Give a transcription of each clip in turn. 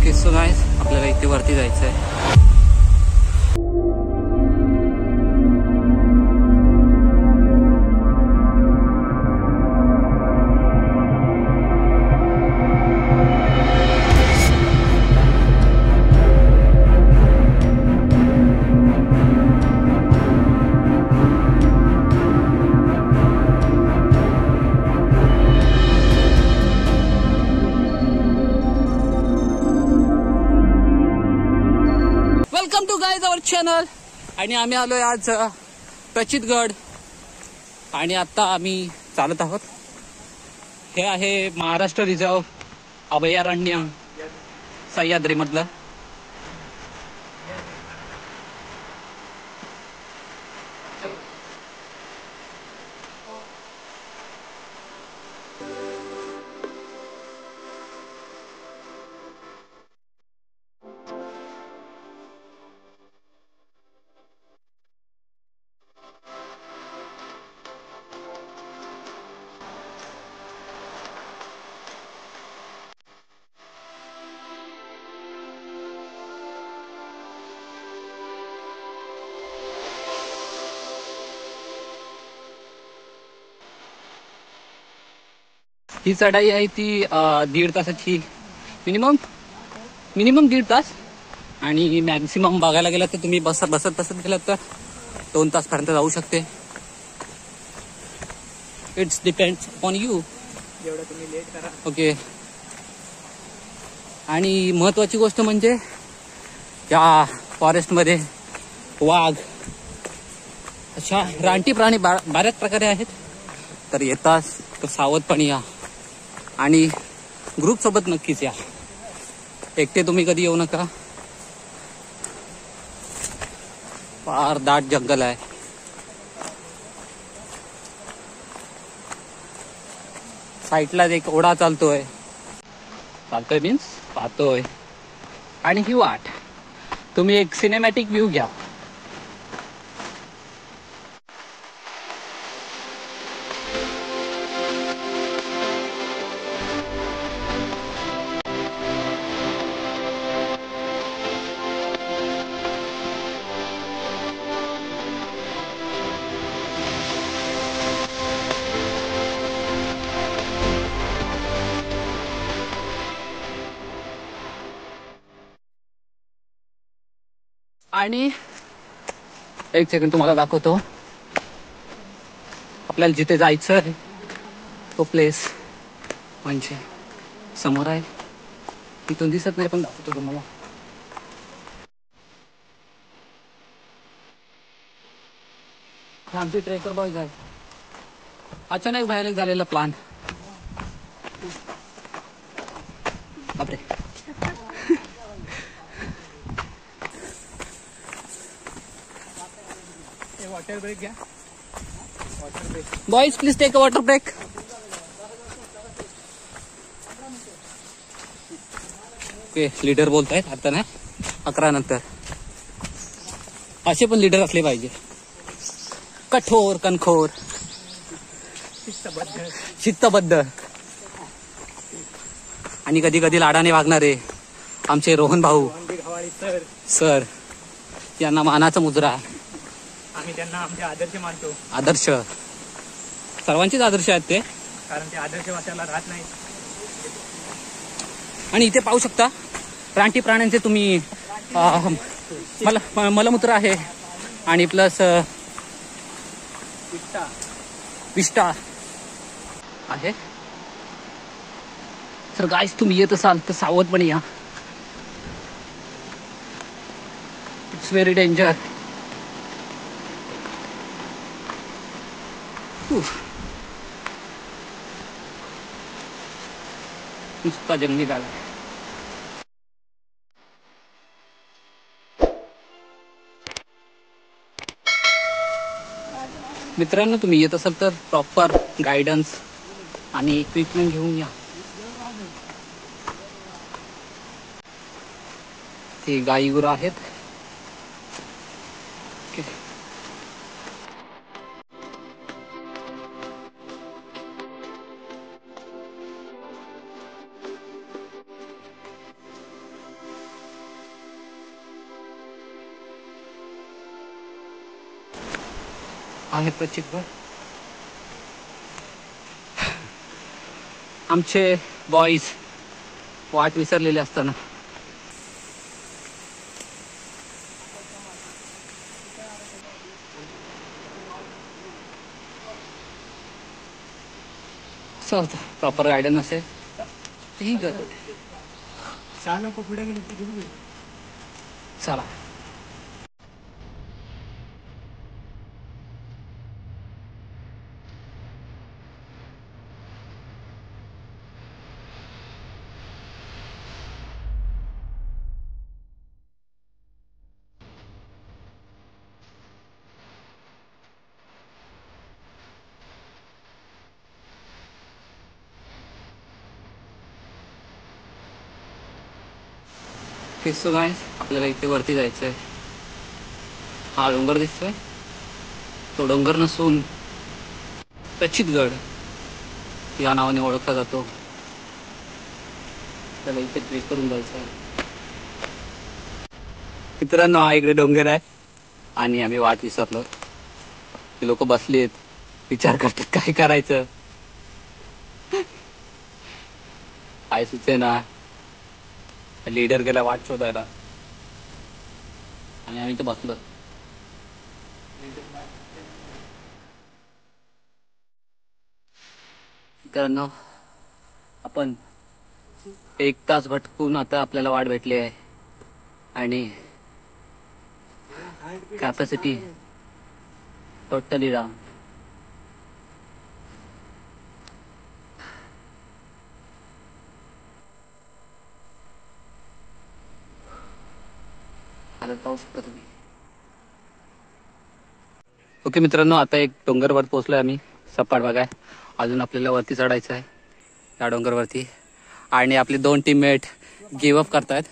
Okay so guys, आपल्याला इथे वरती जायचं आहे. Welcome to guys our channel. आणि आम्ही आलोय आज प्रचितगड आणि आता आम्ही चालत आहोत. हे आहे महाराष्ट्र रिझर्व अभयारण्य सह्याद्री मधलं. ही चढाई आहे ती 1.5 तासाची, मिनिमम 1.5 तास. आणि मॅक्सिमम बघायला गेलं तर तुम्ही बसत गेलात तर 2 तास पर्यंत जाऊ शकते. इट्स डिपेंड्स ऑन यू, जेवढं तुम्ही लेट करा. ओके. आणि महत्वाची गोष्ट म्हणजे या फॉरेस्टमध्ये वाघ अशा रानटी प्राणी बऱ्याच प्रकारे आहेत. तर येताच तर सावधपणे या आणि ग्रुप सोबत नक्कीच या. एकटे तुम्ही कधी येऊ नका. फार दाट जंगल आहे. साईडला एक ओढा चालतोय मीन्स पाहतोय. आणि ही वाट तुम्ही एक सिनेमॅटिक व्ह्यू घ्या. आणि एक सेकंड तुम्हाला दाखवतो. आपल्याला जिथे जायचं आहे तो प्लेस म्हणजे समोर आहे. इथून दिसत नाही पण दाखवतो तुम्हाला. आमचे ट्रेकर बॉयज आहे. अचानक बाहेर झालेला प्लान. बापरे. वॉटर ब्रेक घ्या. Water break. Boys please take a water break. Okay, leader बोलतायत आता ना 11 नंतर. असे पण लीडर असले पाहिजे. कठोर कणखोर शिस्तबद्ध आणि कधी कधी लाडाने वागणारे आमचे रोहन भाऊ सर यांना मानाचा मुजरा. आम्ही त्यांना आमचे आदर्श मानतो. आदर्श सर्वांचेच आदर्श आहेत ते, कारण ते आदर्श वाचायला राहत नाही. आणि इथे पाहू शकता रानटी प्राण्यांचे तुम्ही मलमूत्र आहे आणि प्लस विष्टा आहे. तर गाईस तुम्ही येत असाल तर सावधपणे या. It's very danger. नुसता जंगली भाग आहे. मित्रांनो, तुम्ही येत असाल तर प्रॉपर गायडन्स आणि इक्विपमेंट घेऊन या. ते गाई गुरं आहेत. ओके. आहे प्रचितगड. आमचे बॉईज वाट विसरलेले असताना असं होतं. प्रॉपर गायडन्स असेल ठीक आहे. चला दिसतो काय आपल्याला इथे वरती जायचंय. हा डोंगर दिसतोय, तो डोंगर नसून प्रचितगड या नावाने ओळखला जातो. त्याला इथे ट्रेक करून जायचं आहे. मित्रांनो हा इकडे डोंगर आहे आणि आम्ही वाट विसरलो. ते लोक बसलेत विचार करतात काय करायचं, काय सुचेना. लीडर गेला वाट शोधायला आणि आम्ही तर बसलो. मित्रांनो आपण 1 तास भटकून आता आपल्याला वाट भेटली आहे आणि कॅपॅसिटी टोटली डाऊन. ओके मित्रांनो आता एक डोंगरवर पोहोचलोय आम्ही. सपाट बघाय अजून आपल्याला वरती चढायचं आहे या डोंगरवरती आणि आपले 2 टीममेट गिव्ह अप करतायत.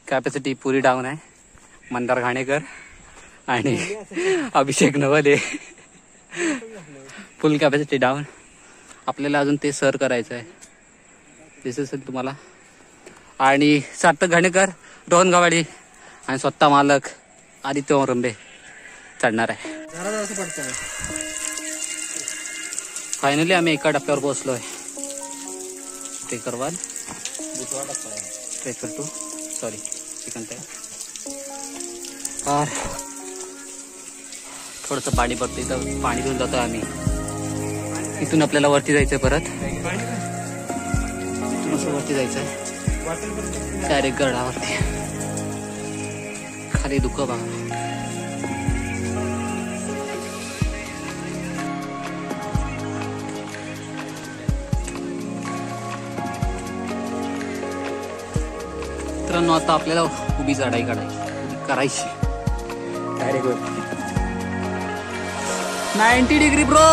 कॅपॅसिटी पुरी डाऊन आहे. मंदार घाणेकर आणि अभिषेक नवले फुल कॅपॅसिटी डाऊन. आपल्याला अजून ते सर करायचं आहे दिसत असेल तुम्हाला. आणि सार्थक घाणेकर, रोहन गवाडी आणि स्वतः मालक आदित्य ओरंबे चढणार आहे. फायनली आम्ही एका टप्प्यावर पोहोचलोय. Trekker 1 trekker 2 sorry second time. और थोडंसं पाणी पडतं इथं, पाणी घेऊन जातो आम्ही. इथून आपल्याला वरती जायचंय परत. इथून असं वरती जायचंय डायरेक्ट गडावरती. खाली दुःख बघा. मित्रांनो आता आपल्याला उभी चढाई करायची डायरेक्ट 90 डिग्री ब्रो.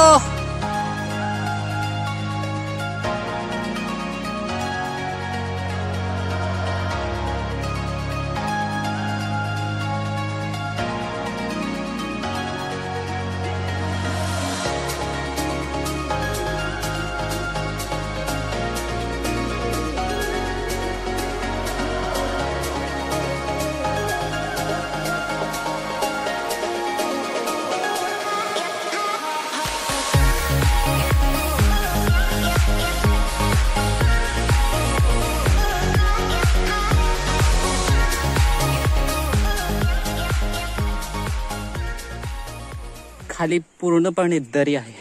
खाली पूर्णपणे दरी आहे.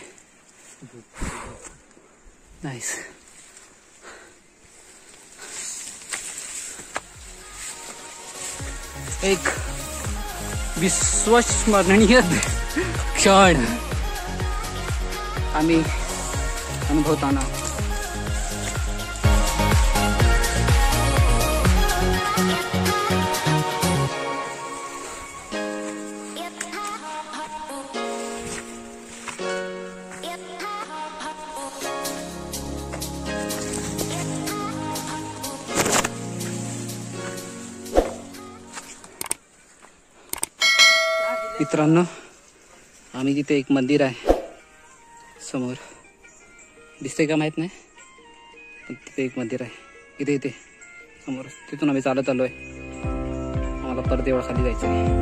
नाईस. एक विश्वस्मरणीय क्षण आम्ही अनुभवताना मित्रांनो आम्ही तिथे एक मंदिर आहे समोर दिसतंय का माहित नाही पण तिथे एक मंदिर आहे इथे समोर. तिथून आम्ही चालत आलोय. आम्हाला परत एवढं खाली जायचं नाही.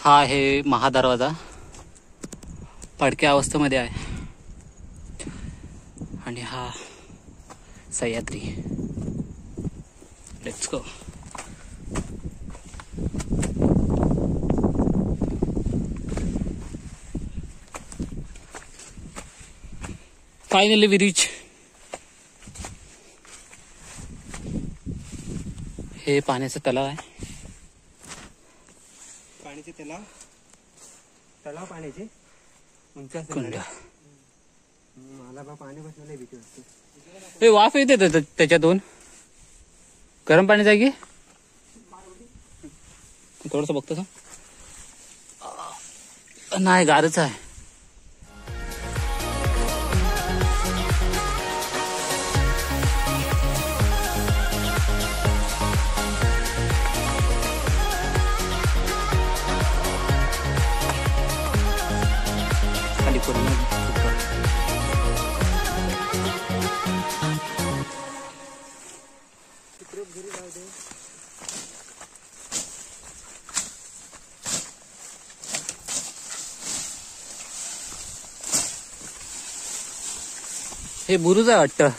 हा आहे महादरवाजा, पडक्या अवस्थेमध्ये आहे. आणि हा Sahyadri. Let's go. Finally we reach. हे पाण्याचं तलाव आहे. पाण्याचे तलाव पाण्याचे उंच कुंड. मला बा पाणी बसण्याला भीती वाटते. हे वाफ येते त्याच्यातून. गरम पाण्याचं आहे की थोडस बघतो का? नाही, गारच आहे. खाली पूर्ण हे बुरुज आहे वाटतं.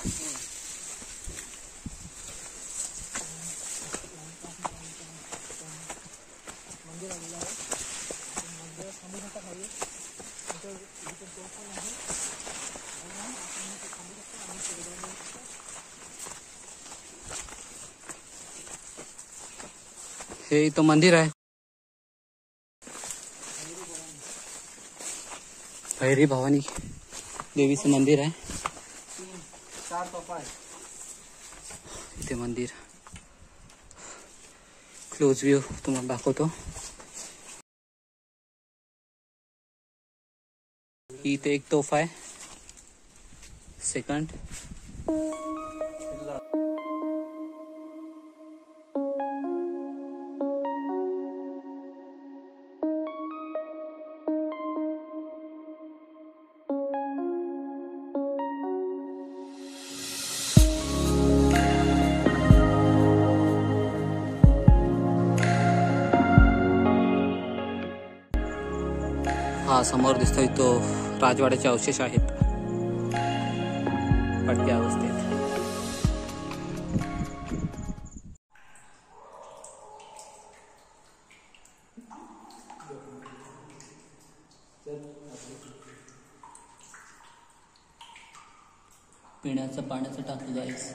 हे इथं मंदिर आहे. भैरी भवानी देवीचं मंदिर आहे. इथे मंदिर क्लोज व्ह्यू तुम्हाला दाखवतो. इथे एक तोफा आहे. सेकंड हा समोर दिसतोय तो राजवाड्याचे अवशेष आहेत पडक्या अवस्थेत. पिण्याचं पाण्याचं टाकी गाईस.